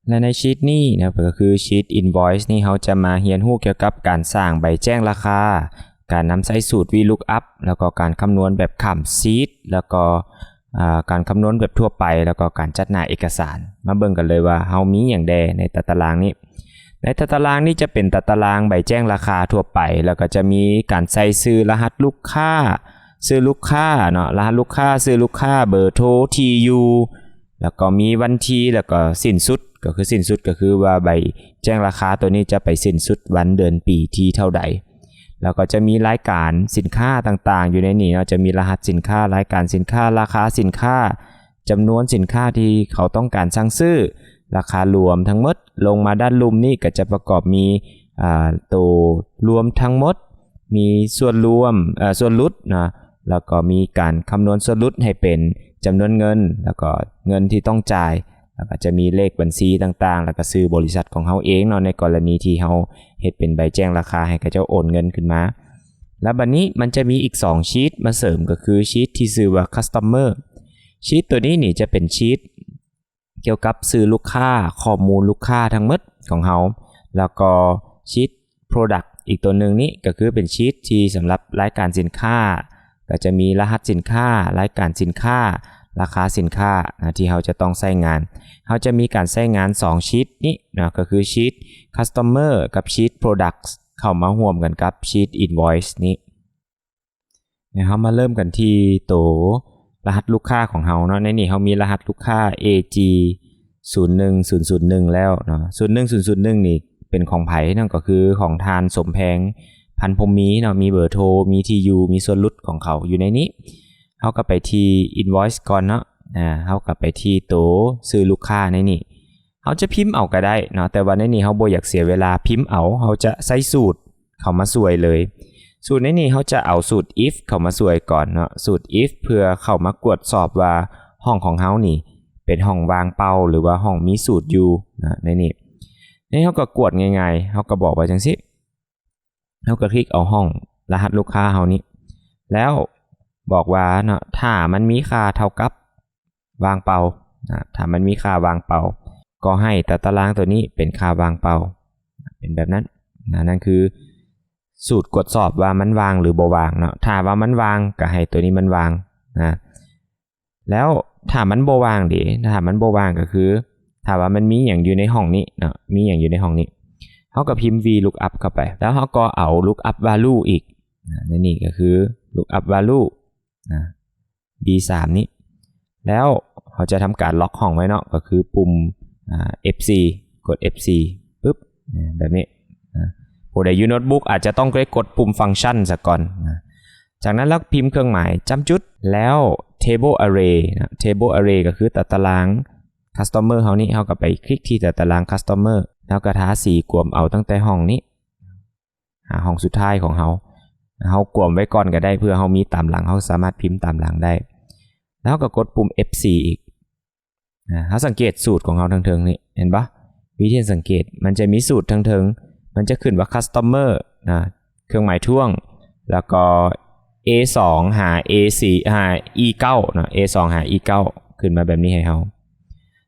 และในชีตนี้นะก็คือชีต invoice นี่เขาจะมาเรียนรู้เกี่ยวกับการสร้างใบแจ้งราคาการนำใช้สูตร VLOOKUP แล้วก็การคำนวณแบบข้ามชีตแล้วก็การคำนวณแบบทั่วไปแล้วก็การจัดหน้าเอกสารมาเบิ่งกันเลยว่าเฮามีอย่างใดในตารางนี้ในตารางนี้จะเป็นตารางใบแจ้งราคาทั่วไปแล้วก็จะมีการใส่ชื่อรหัสลูกค้าชื่อลูกค้าเนาะรหัสลูกค้าชื่อลูกค้าเบอร์โทร TU แล้วก็มีวันที่แล้วก็สิ้นสุดก็คือว่าใบแจ้งราคาตัวนี้จะไปสิ้นสุดวันเดือนปีที่เท่าใดแล้วก็จะมีรายการสินค้าต่างๆอยู่ในนี้เนาะจะมีรหัสสินค้ารายการสินค้าราคาสินค้าจำนวนสินค้าที่เขาต้องการสั่งซื้อราคารวมทั้งหมดลงมาด้านลุ่มนี้ก็จะประกอบมีตัวรวมทั้งหมดมีส่วนรวมส่วนลดนะแล้วก็มีการคำนวณส่วนลดให้เป็นจำนวนเงินแล้วก็เงินที่ต้องจ่ายแล้วก็จะมีเลขบัญชีต่างๆแล้วก็ชื่อบริษัทของเฮาเองเนาะในกรณีที่เฮาเฮ็ดเป็นใบแจ้งราคาให้กับเจ้าโอนเงินขึ้นมาแล้วบัดนี้มันจะมีอีก2ชีทมาเสริมก็คือชีทที่ชื่อว่า Customer ชีทตัวนี้นี่จะเป็นชีทเกี่ยวกับชื่อลูกค้าข้อมูลลูกค้าทั้งหมดของเฮาแล้วก็ชีท Product อีกตัวนึงนี้ก็คือเป็นชีทที่สำหรับรายการสินค้าก็จะมีรหัสสินค้ารายการสินค้าราคาสินค้าที่เราจะต้องใช้งานเราจะมีการใช้งาน2ชีทนี้นะก็คือชีท Customer กับชีท Products เข้ามาร่วมกันกับชีท Invoice นี้เรามาเริ่มกันที่ตัวรหัสลูกค้าของเราเนาะในนี้เรามีรหัสลูกค้า AG 01001แล้วเนาะ01001นี่เป็นของไผนั่นก็คือของทานสมแพงพันพรหมีเนาะมีเบอร์โทรมี TU มีส่วนลดของเขาอยู่ในนี้เฮาก็ไปที่ invoice ก่อนเนาะเฮาก็ไปที่ตัวซื้อลูกค้าในนี้เฮาจะพิมพ์เอาก็ได้เนาะแต่ว่าในนี้เฮาบ่อยากเสียเวลาพิมพ์เอาเฮาจะใส่สูตรเข้ามาช่วยเลยสูตรในนี้เฮาจะเอาสูตร if เข้ามาช่วยก่อนเนาะสูตร if เพื่อเข้ามากวดสอบว่าห้องของเฮานี่เป็นห้องวางเป้าหรือว่าห้องมีสูตรอยู่นะในนี้เฮาก็กวดง่ายๆเฮาก็บอกไว้จังซี่เฮาก็คลิกเอาห้องรหัสลูกค้าเฮานี้แล้วบอกว่าเนาะถ้ามันมีค่าเท่ากับวางเป้าถ้ามันมีค่าวางเป้าก็ให้ตารางตัวนี้เป็นค่าวางเป้าเป็นแบบนั้นนั่นคือสูตรกดสอบว่ามันวางหรือบ่วางเนาะถ้าว่ามันวางก็ให้ตัวนี้มันวางแล้วถ้ามันบ่วางดิถ้ามันบ่วางก็คือถ้าว่ามันมีอย่างอยู่ในห้องนี้เนาะมีอย่างอยู่ในห้องนี้เฮาก็พิมพ์ VLOOKUP เข้าไปแล้วเฮาก็เอา lookup value อีกนี่ก็คือ lookup value B3 นี้แล้วเขาจะทำการล็อกห้องไว้เนาะก็คือปุ่มF4 กด F4 ปึ๊บแบบนี้ผู้ใดอยู่โน้ตบุ๊กอาจจะต้องกดปุ่มฟังก์ชันซะก่อนจากนั้นแล้วพิมพ์เครื่องหมายจำจุดแล้ว table array table array ก็คือตาราง customer เฮานี่เฮาก็ไปคลิกที่ตาราง customer แล้วก็ทาสีกวมเอาตั้งแต่ห้องนี้หาห้องสุดท้ายของเฮากวมไว้ก่อนก็ได้เพื่อเฮามีตามหลังเฮาสามารถพิมพ์ตามหลังได้แล้วก็กดปุ่ม F4 อีกเฮาสังเกตสูตรของเฮาทั้งเทิงนี่เห็นปะวิธีสังเกตมันจะมีสูตรทั้งเทิงมันจะขึ้นว่า customer เครื่องหมายท่วงแล้วก็ A2 หา A4 หา E9 นะ A2 หา E9 ขึ้นมาแบบนี้ให้เฮา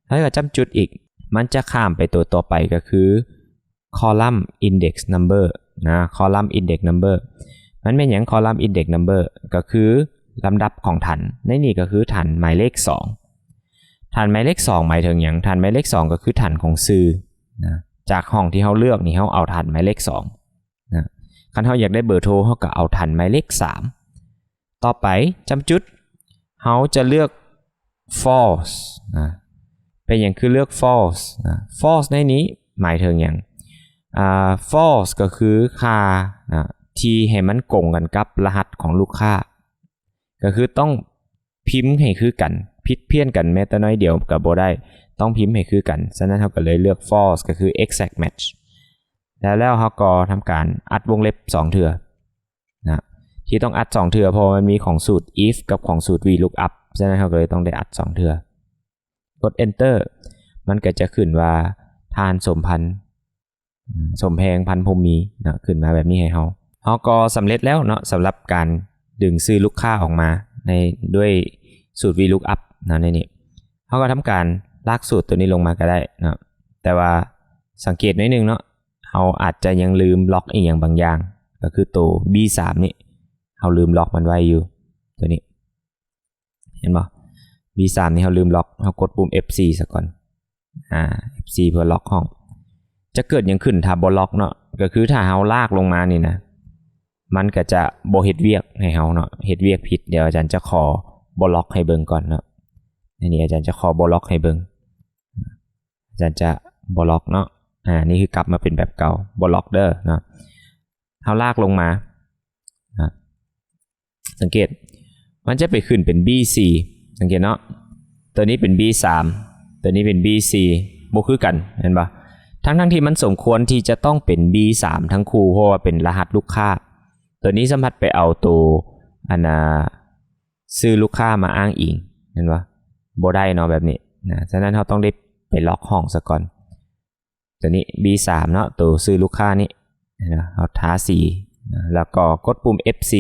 แล้วก็จำจุดอีกมันจะข้ามไปตัวต่อไปก็คือ column index number column index number มันเป็นอย่าง column index number ก็คือลำดับของฐานในนี่ก็คือฐานหมายเลข2ฐานหมายเลข2หมายถึงอย่างฐานหมายเลข2ก็คือฐานของชื่อจากห้องที่เฮาเลือกนี่เฮาเอาฐานหมายเลข2คันเฮาอยากได้เบอร์โทรเฮาก็เอาฐานหมายเลข3ต่อไปจำจุดเฮาจะเลือก false เป็นอย่างคือเลือก false false ในนี้หมายถึงอย่างfalse ก็คือค่าที่ให้มันกงกันกับรหัสของลูกค้าก็คือต้องพิมพ์ให้คือกันผิดเพี้ยนกันแม้แต่น้อยเดียวก็บ่ได้ต้องพิมพ์ให้คือกันฉะนั้นเฮาก็เลยเลือก false ก็คือ exact match แล้วเฮาก็ทำการอัดวงเล็บ2เทื่อที่ต้องอัด2เทื่อเพราะมันมีของสูตร if กับของสูตร VLOOKUP ฉะนั้นเฮาก็เลยต้องได้อัด2เทื่อกด enter มันก็จะขึ้นว่าทานสมแพงพันพรหมีขึ้นมาแบบนี้ให้เฮาก็สำเร็จแล้วเนาะสำหรับการดึงซื้อลูกค้าออกมาในด้วยสูตร VLOOKUP ในนี้เฮาก็ทำการลากสูตรตัวนี้ลงมาก็ได้นะแต่ แต่ว่าสังเกตหน่อยนึงเนาะเฮาอาจจะยังลืมล็อกอีกอย่างบางอย่างก็คือตัว B3 นี่เฮาลืมล็อกมันไว้อยู่ตัวนี้เห็นบ่ B3 นี่เฮาลืมล็อกเฮากดปุ่ม F4 ซะก่อนF4 เพื่อล็อกห้องจะเกิดหยังขึ้นถ้าบ่ล็อกเนาะก็คือถ้าเฮาลากลงมานี่นะมันก็จะบ่เฮ็ดเวียกให้เฮาเนาะเฮ็ดเวียกผิดเดี๋ยวอาจารย์จะขอบ่ล็อกให้เบิ่งก่อนเนาะนี่อาจารย์จะขอบ่ล็อกให้เบิ่งอาจารย์จะบ่ล็อกเนาะนี่คือกลับมาเป็นแบบเก่าบ่ล็อกเด้อเนาะเฮาลากลงมาสังเกตมันจะไปขึ้นเป็น B4 สังเกตเนาะตัวนี้เป็น B3 ตัวนี้เป็น B4 บ่คือกันเห็นป่ะทั้งที่มันสมควรที่จะต้องเป็น B3 ทั้งคู่เพราะว่าเป็นรหัสลูกค้าตัวนี้สัมผัสไปเอาตัวซื้อลูกค้ามาอ้างอิงเห็นป่ะบ่ได้เนาะแบบนี้นะฉะนั้นเราต้องได้ไปล็อกห้องซะก่อนตัวนี้ B3 เนาะตัวซื้อลูกค้านี่นะเอาท้าสีแล้วก็กดปุ่ม F4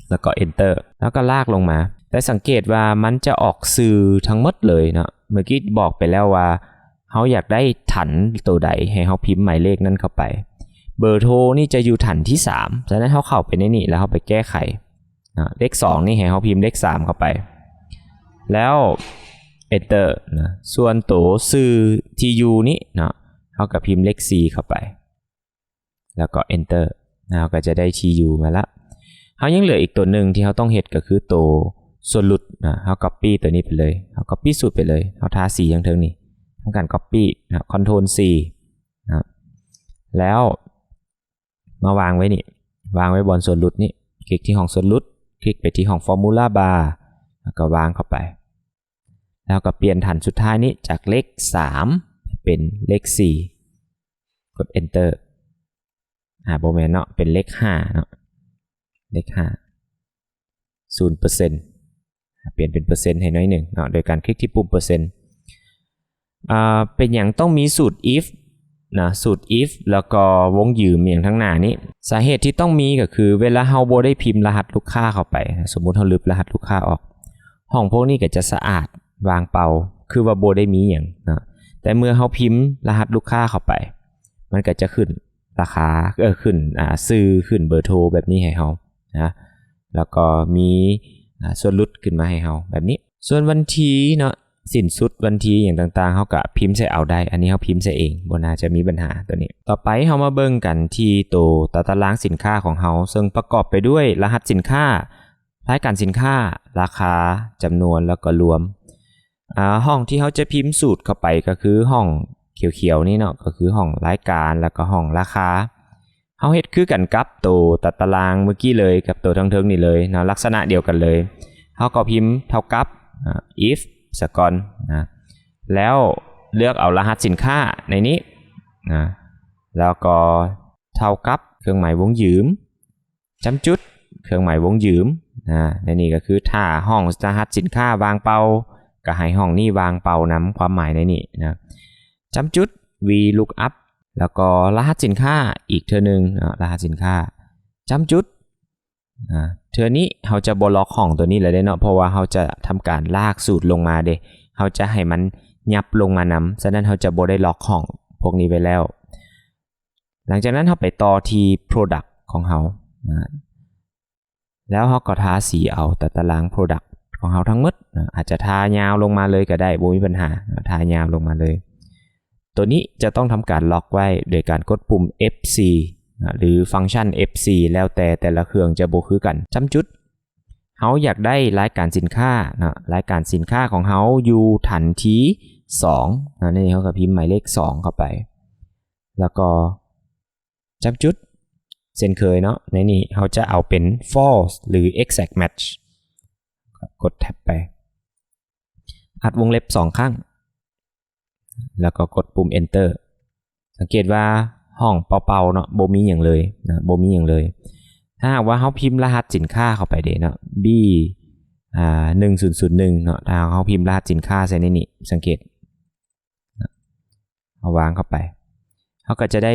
แล้วก็ Enter แล้วก็ลากลงมาแต่สังเกตว่ามันจะออกสื่อทั้งหมดเลยเนาะเมื่อกี้บอกไปแล้วว่าเฮาอยากได้ถันตัวใดให้เฮาพิมพ์หมายเลขนั้นเข้าไปเบอร์โทรนี่จะอยู่ถันที่3ฉะนั้นเฮาเข้าไปในนี่แล้วเฮาไปแก้ไขนะเลข2นี่ให้เฮาพิมพ์เลข3เข้าไปแล้ว Enter นะส่วนตัวสื่อ TU นี่เนาะเฮาก็พิมพ์เลข4เข้าไปแล้วก็ Enter นะเฮาก็จะได้ TU มาละเฮายังเหลืออีกตัวหนึ่งที่เฮาต้องเฮ็ดก็คือตัวส่วนหลุดนะเฮา copy ตัวนี้ไปเลยเฮา copy สูตรไปเลยเฮาทาสีอย่างเทิงนี่ทำการ copy นะ Ctrl C นะแล้วมาวางไว้นี่วางไว้บนส่วนหลุดนี่คลิกที่ห้องส่วนหลุดคลิกไปที่ห้อง Formula Bar แล้วก็วางเข้าไปแล้วก็เปลี่ยนฐานสุดท้ายนี้จากเลข3เป็นเลข4กด Enter บ่แม่นเนาะเป็นเลข5เนาะเลข5 0% เปลี่ยนเป็นเปอร์เซ็นต์ให้น้อยหนึ่งเนาะโดยการคลิกที่ปุ่มเปอร์เซ็นต์เป็นอย่างต้องมีสูตร if นะสูตร if แล้วก็วงยืมอย่างทั้งหน้านี้สาเหตุที่ต้องมีก็คือเวลาเฮาบ่ได้พิมพ์รหัสลูกค้าเข้าไปสมมุติเฮาลบรหัสลูกค้าออกห้องพวกนี้ก็จะสะอาดวางเปล่าคือว่าบ่ได้มีหยังนะแต่เมื่อเฮาพิมพ์รหัสลูกค้าเข้าไปมันก็จะขึ้นราคาขึ้นซื้อขึ้นเบอร์โทรแบบนี้ให้เฮานะแล้วก็มีส่วนลดขึ้นมาให้เฮาแบบนี้ส่วนวันที่เนาะสิ้นสุดวันที่อย่างต่างๆเฮาก็พิมพ์ใส่เอาได้อันนี้เฮาพิมพ์ใส่เองบ่น่าจะมีปัญหาตัวนี้ต่อไปเฮามาเบิ่งกันที่ตัวตารางสินค้าของเฮาซึ่งประกอบไปด้วยรหัสสินค้ารายการสินค้าราคาจำนวนแล้วก็รวมห้องที่เฮาจะพิมพ์สูตรเข้าไปก็คือห้องเขียวๆนี่เนาะก็คือห้องรายการแล้วก็ห้องราคาเฮาเฮ็ดคือกันกับตัวตารางเมื่อกี้เลยกับตัวทั้งเทิงนี่เลยนะลักษณะเดียวกันเลยเฮาก็พิมพ์เท่ากับ if ซะก่อนนะแล้วเลือกเอารหัสสินค้าในนี้นะแล้วก็เท่ากับเครื่องหมายวงยืมจำจุดเครื่องหมายวงยืมในนี้ก็คือถ้าห้องรหัสสินค้าวางเป้าก็ให้ห้องนี้วางเป้านำความหมายในนี้นะจำจุด VLOOKUP แล้วก็รหัสสินค้าอีกเทื่อนึงรหัสสินค้าจำจุดเทื่อนี้เราจะบ่ล็อกห้องตัวนี้เลยเนาะเพราะว่าเราจะทำการลากสูตรลงมาเด้เราจะให้มันยับลงมานำฉะนั้นเราจะบ่ได้ล็อกห้องพวกนี้ไว้แล้วหลังจากนั้นเราไปต่อที่ Product ของเราแล้วเราก็ทาสีเอาแต่ตาราง Product ของเราทั้งหมดอาจจะทายาวลงมาเลยก็ได้บ่มีปัญหาทายาวลงมาเลยตัวนี้จะต้องทำการล็อกไว้โดยการกดปุ่ม F4 หรือฟังก์ชัน F4 แล้วแต่ละเครื่องจะบ่คือกันจำจุดเฮาอยากได้รายการสินค้านะรายการสินค้าของเฮาอยู่ฐานที่2นี่เฮาก็พิมพ์หมายเลข2เข้าไปแล้วก็จำจุดเช่นเคยเนาะในนี้เฮาจะเอาเป็น false หรือ exact match กดแท็บไปอัดวงเล็บ2ครั้งแล้วก็กดปุ่ม enter สังเกตว่าห้องเปล่าๆเนาะบ่มีหยังเลยนะบ่มีหยังเลยถ้าหากว่าเฮาพิมพ์รหัสสินค้าเข้าไปเด้เนาะ B 1001เนาะถ้าเฮาพิมพ์รหัสสินค้าใส่ในนี้สังเกตเอาวางเข้าไปเฮาก็จะได้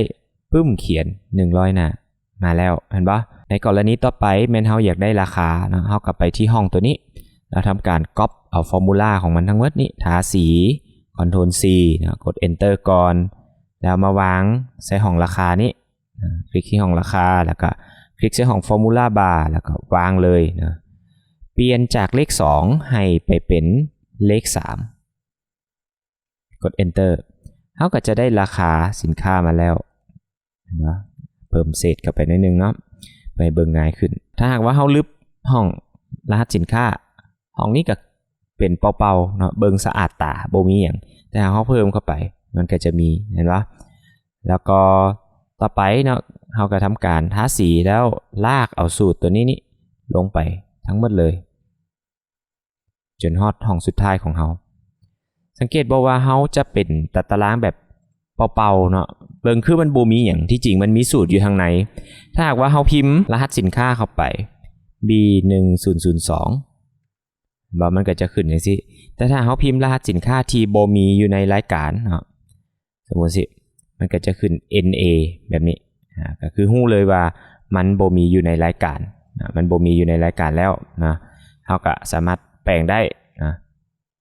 ปึ้มเขียน100หน้ามาแล้วเห็นบ่ในกรณีต่อไปแม่นเฮาอยากได้ราคาเนาะเฮากลับไปที่ห้องตัวนี้แล้วทำการก๊อปเอาฟอร์มูลาของมันทั้งหมดนี้ทาสี Ctrl C นะกด Enter ก่อน แล้วมาวางใส่ห้องราคานี้คลิกที่ห้องราคาแล้วก็คลิกใส่ห้อง Formula Bar แล้วก็วางเลยนะเปลี่ยนจากเลข2ให้ไปเป็นเลข3กด Enter เขาก็จะได้ราคาสินค้ามาแล้วนะเพิ่มเศษเข้าไปนิดนึงเนาะไปเบิ่งง่ายขึ้นถ้าหากว่าเขาลึบห้องรหัสสินค้าห้องนี้ก็เป็นเป่าๆเนาะเบิ่งสะอาดตาบ่มีหยังแต่ถ้าเขาเพิ่มเข้าไปมันก็จะมีเห็นปะแล้วก็ต่อไปเนาะเขาก็ทำการทาสีแล้วลากเอาสูตรตัวนี้นี่ลงไปทั้งหมดเลยจนฮอดห้องสุดท้ายของเขาสังเกตบ่ว่าเขาจะเป็นตารางแบบเป่าๆเนาะเบิ่งคือมันบ่มีหยังที่จริงมันมีสูตรอยู่ทางในถ้าหากว่าเขาพิมพ์รหัสสินค้าเข้าไป B1002 บ่มันก็จะขึ้นจังซี่แต่ถ้าเขาพิมพ์รหัสสินค้าที่บ่มีอยู่ในรายการเนาะสมมุติสิมันก็จะขึ้น NA แบบนี้ก็คือฮู้เลยว่ามันบ่มีอยู่ในรายการมันบ่มีอยู่ในรายการแล้วนะเฮาก็สามารถแปลงได้นะ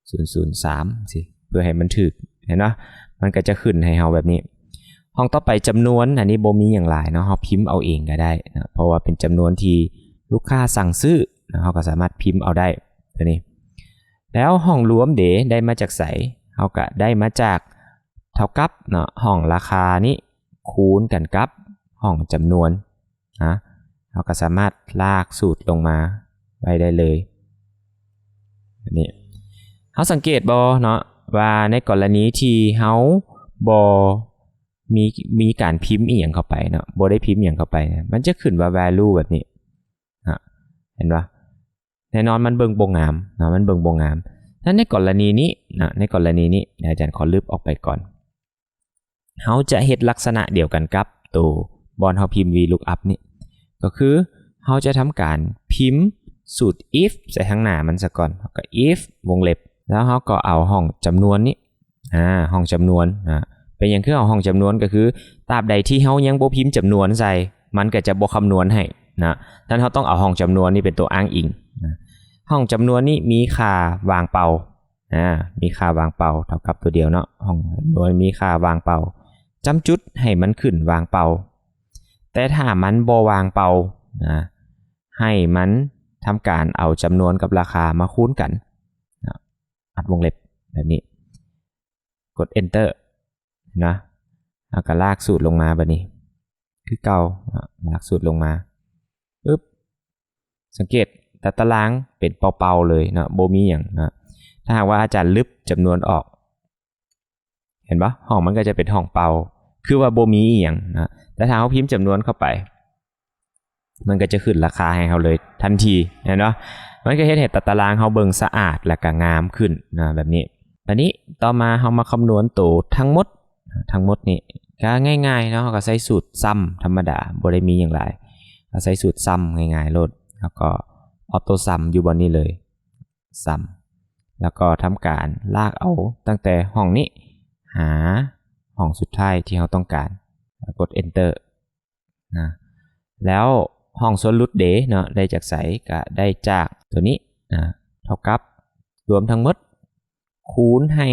003สิเพื่อให้มันถูกเห็นเนาะมันก็จะขึ้นให้เฮาแบบนี้ห้องต่อไปจำนวนอันนี้บ่มีอย่างหลายเนาะเฮาพิมพ์เอาเองก็ได้นะเพราะว่าเป็นจำนวนที่ลูกค้าสั่งซื้อนะเฮาก็สามารถพิมพ์เอาได้ตัวนี้แล้วห้องรวมเดได้มาจากไสเฮาก็ได้มาจากเท่ากับเนาะห้องราคานี้คูณกันกับห้องจำนวนนะเราก็สามารถลากสูตรลงมาไว้ได้เลยนี่เราสังเกตบ่เนาะว่าในกรณีที่เราบ่มีการพิมพ์อีหยังเข้าไปเนาะบ่ได้พิมพ์หยังเข้าไปมันจะขึ้นว่า value แบบนี้เห็นป่ะแน่นอนมันเบิ่งบ่งามเนาะมันเบิ่งบ่งามถ้าในกรณีนี้นะในกรณีนี้เดี๋ยวอาจารย์ขอลบออกไปก่อนเขาจะเฮ็ดลักษณะเดียวกันกับตัวบอนเขาพิมพ์ VLOOKUP นี่ก็คือเขาจะทำการพิมพ์สูตร if ใส่ข้างหน้ามันซะก่อนก็ if วงเล็บแล้วเขาก็เอาห้องจำนวนนี้ห้องจำนวนเป็นอย่างคือเอาห้องจำนวนก็คือตราบใดที่เขายังบ่พิมพ์จำนวนใส่มันก็จะบ่คำนวณให้นะดังนั้นเขาต้องเอาห้องจำนวนนี้เป็นตัวอ้างอิงห้องจำนวนนี้มีค่าวางเป่ามีค่าวางเป่าเท่ากับตัวเดียวเนาะห้องจำนวนมีค่าวางเป่าจำจุดให้มันขึ้นวางเป่าแต่ถ้ามันบ่วางเป่าให้มันทำการเอาจำนวนกับราคามาคูณกันอัดวงเล็บแบบนี้กด enter นะแล้วก็ลากสูตรลงมาแบบนี้คือเก่าลากสูตรลงมาปึ๊บสังเกตตารางเป็นเป่าๆเลยนะบ่มีหยังนะถ้าหากว่าอาจารย์ลบจำนวนออกเห็นปะห้องมันก็จะเป็นห้องเป่าคือว่าบ่มีอีหยังนะแต่ถ้าเราพิมพ์จำนวนเข้าไปมันก็จะขึ้นราคาให้เราเลยทันทีเห็นปะมันก็เฮ็ดให้ตารางเราเบิ่งสะอาดและก็งามขึ้นนะแบบนี้อันนี้ต่อมาเรามาคำนวณตัวทั้งหมดนี่ก็ง่ายๆเนาะเราก็ใช้สูตรซัมธรรมดาบ่ได้มีหยังหลายเราใช้สูตรซัมง่ายๆโลดแล้วก็ออโต้ซัมอยู่บนนี้เลยซัมแล้วก็ทำการลากเอาตั้งแต่ห้องนี้หาห้องสุดท้ายที่เราต้องการกด enter นะแล้วห้องส่วนลดเดเนาะได้จากไสก็ได้จากตัวนี้นะเท่ากับรวมทั้งหมดคูณให้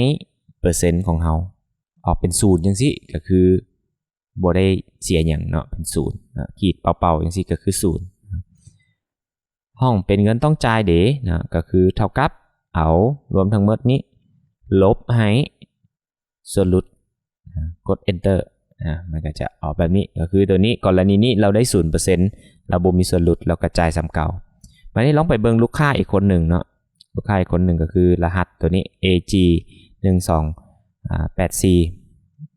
เปอร์เซ็นต์ของเราออกเป็น0จังซี่ก็คือบ่ได้เสียหยังเนาะเป็น0นะขีดเป่าๆจังซี่ก็คือ0ห้องเป็นเงินต้องจ่ายเดนะก็คือเท่ากับเอารวมทั้งหมดนี้ลบให้ส่วนลดกด enter มันก็จะออกแบบนี้ก็คือตัวนี้กรณีนี้เราได้ 0% เราบ่มีส่วนลดเรากระจายซ้ำเก่ามานี่ลองไปเบิ่งลูกค้าอีกคนหนึ่งเนาะลูกค้าอีกคนหนึ่งก็คือรหัสตัวนี้ AG1284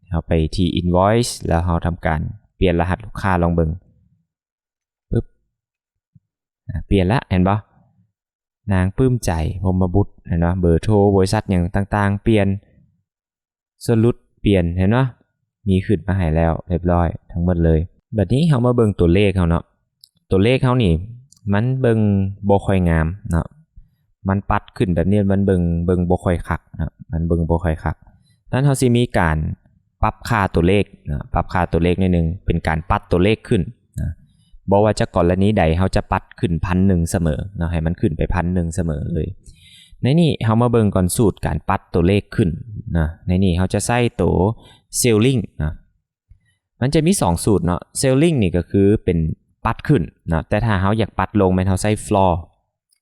เราไปที่ invoice แล้วเราทำการเปลี่ยนรหัสลูกค้าลองเบิ่งปึ๊บเปลี่ยนละเห็นปะนางปลื้มใจพรหมบุตรเห็นปะเบอร์โทรบริษัทอย่างต่างๆเปลี่ยนส่วนลดเปลี่ยนเห็นปะมีขึ้นมาให้แล้วเรียบร้อยทั้งหมดเลยบัดนี้เรามาเบิ่งตัวเลขเขาเนาะตัวเลขเขานี่มันเบิ่งบ่ค่อยงามเนาะมันปัดขึ้นแบบนี้มันเบิ่งบ่ค่อยคักนะมันเบิ่งบ่ค่อยคักนั้นเราสิมีการปรับค่าตัวเลขนะปรับค่าตัวเลขนิดนึงเป็นการปัดตัวเลขขึ้นนะบ่ว่าจะกรณีใดเราจะปัดขึ้น 1,000 เสมอนะให้มันขึ้นไป 1,000 เสมอเลย ในนี้เฮามาเบิ่งก่อนสูตรการปัดตัวเลขขึ้นนะในนี้เฮาจะใส่ตัว ceiling นะมันจะมี2สูตรเนาะ ceiling นี่ก็คือเป็นปัดขึ้นนะแต่ถ้าเฮาอยากปัดลงแม่นเฮาใส่ floor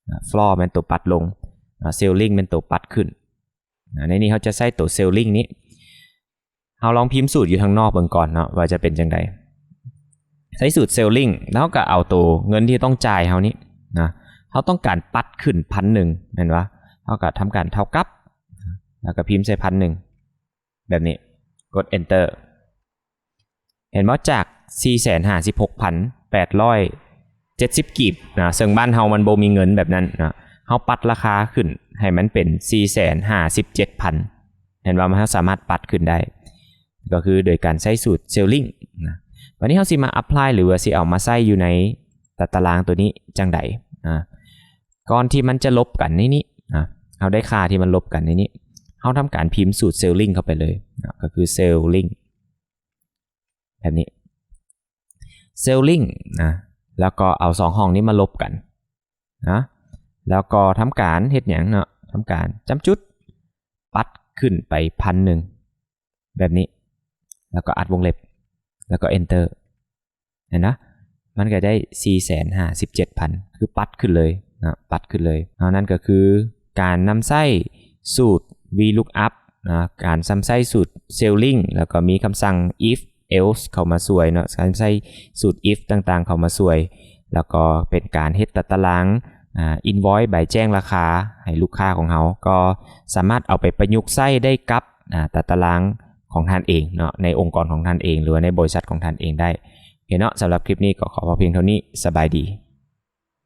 นะ floor เป็นตัวปัดลงนะ ceiling เป็นตัวปัดขึ้นนะในนี้เฮาจะใส่ตัว ceiling นี้เฮาลองพิมพ์สูตรอยู่ทางนอกเบิ่งก่อนเนาะว่าจะเป็นจังได๋ใช้สูตร ceiling แล้วก็เอาตัวเงินที่ต้องจ่ายเฮานี้นะเฮาต้องการปัดขึ้น 1,000 แม่นบ่เฮาก็ทำการเท่ากับแล้วก็พิมพ์ใส่ 1,000 แบบนี้กด enter เห็นบ่จาก 456,870 กีบนะซึ่งบ้านเฮามันบ่มีเงินแบบนั้นนะเฮาปัดราคาขึ้นให้มันเป็น 457,000 เห็นว่ามันสามารถปัดขึ้นได้ก็คือโดยการใช้สูตร ceiling นะวันนี้เฮาสิมา apply หรือว่าสิเอามาใส่อยู่ในตารางตัวนี้จังได๋ก่อนที่มันจะลบกันนี่เฮาได้ค่าที่มันลบกันในนี้เฮาทำการพิมพ์สูตร ceiling เข้าไปเลยก็คือ ceiling แบบนี้ ceiling นะแล้วก็เอา2ห้องนี้มาลบกันนะแล้วก็ทำการเฮ็ดหยังเนาะทำการจำจุดปัดขึ้นไป 1,000 แบบนี้แล้วก็อัดวงเล็บแล้วก็ enter เห็นนะมันก็ได้ 457,000 คือปัดขึ้นเลยนะปัดขึ้นเลยนั่นก็คือการนำใช้สูตร VLOOKUP นะการนำใช้สูตร ceiling แล้วก็มีคำสั่ง if else เข้ามาช่วยเนาะการใช้สูตร if ต่างๆเข้ามาช่วยแล้วก็เป็นการเฮ็ดตารางinvoice ใบแจ้งราคาให้ลูกค้าของเราก็สามารถเอาไปประยุกต์ใช้ได้กับตารางของท่านเองเนาะในองค์กรของท่านเองหรือในบริษัทของท่านเองได้โอเคเนาะสำหรับคลิปนี้ก็ขอเพียงเท่านี้สบายดี